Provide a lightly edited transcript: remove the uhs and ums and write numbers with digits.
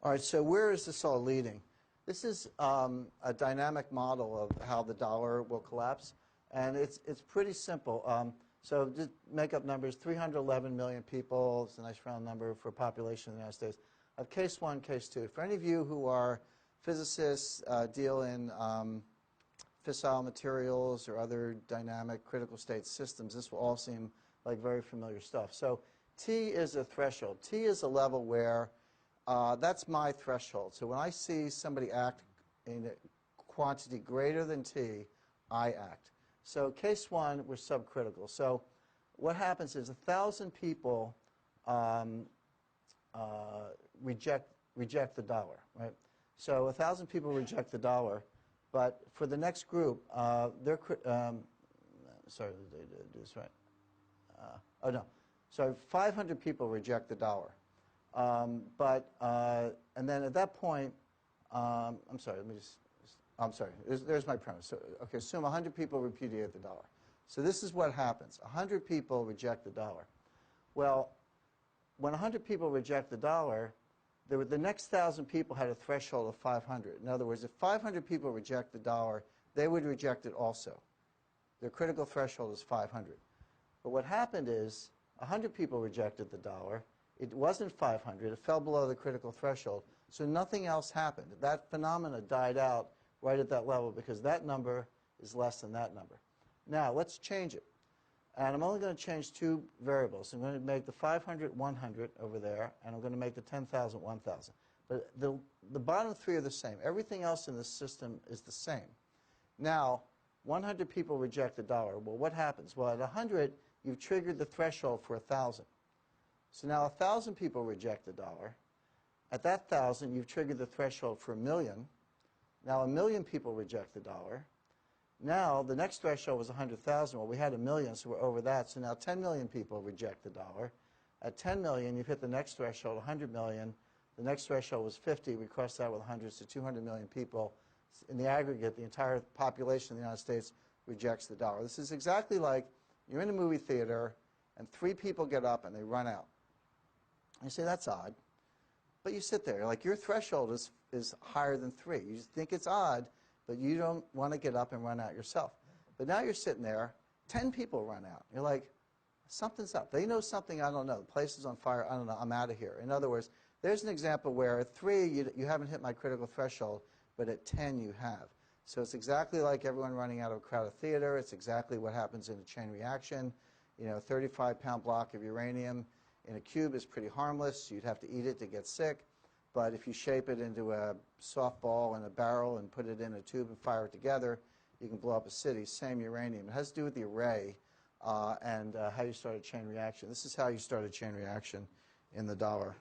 All right, so where is this all leading? This is a dynamic model of how the dollar will collapse, and it's pretty simple. So just make up numbers, 311 million people, it's a nice round number for population in the United States. Of case one, case two. For any of you who are physicists, deal in fissile materials or other dynamic critical state systems, this will all seem like very familiar stuff. So T is a threshold. T is a level where that's my threshold. So when I see somebody act in a quantity greater than T, I act. So case one, we're subcritical. So what happens is 1,000 people reject the dollar, right? So 1,000 people reject the dollar, but for the next group, sorry, did I do this right? Oh no, so 500 people reject the dollar. And then at that point, I'm sorry, let me I'm sorry, there's my premise. So, okay, assume 100 people repudiate the dollar. So this is what happens. 100 people reject the dollar. Well, when 100 people reject the dollar, the next 1,000 people had a threshold of 500. In other words, if 500 people reject the dollar, they would reject it also. Their critical threshold is 500. But what happened is 100 people rejected the dollar. It wasn't 500. It fell below the critical threshold. So nothing else happened. That phenomena died out right at that level because that number is less than that number. Now, let's change it. And I'm only going to change two variables. I'm going to make the 500 100 over there, and I'm going to make the 10,000 1,000. But the bottom three are the same. Everything else in this system is the same. Now, 100 people reject the dollar. Well, what happens? Well, at 100, you've triggered the threshold for 1,000. So now 1,000 people reject the dollar. At that 1,000, you've triggered the threshold for 1,000,000. Now 1,000,000 people reject the dollar. Now the next threshold was 100,000. Well, we had 1,000,000, so we're over that. So now 10 million people reject the dollar. At 10 million, you've hit the next threshold, 100 million. The next threshold was 50. We crossed that with 100, so 200 million people. In the aggregate, the entire population of the United States rejects the dollar. This is exactly like you're in a movie theater, and 3 people get up and they run out. You say, that's odd. But you sit there, like your threshold is higher than 3. You just think it's odd, but you don't want to get up and run out yourself. But now you're sitting there, 10 people run out. You're like, something's up. They know something I don't know. The place is on fire. I don't know. I'm out of here. In other words, there's an example where at 3, you haven't hit my critical threshold, but at 10 you have. So it's exactly like everyone running out of a crowded theater. It's exactly what happens in a chain reaction. You know, a 35-pound block of uranium in a cube is pretty harmless. You'd have to eat it to get sick. But if you shape it into a softball in a barrel and put it in a tube and fire it together, you can blow up a city. Same uranium. It has to do with the array and how you start a chain reaction. This is how you start a chain reaction in the dollar.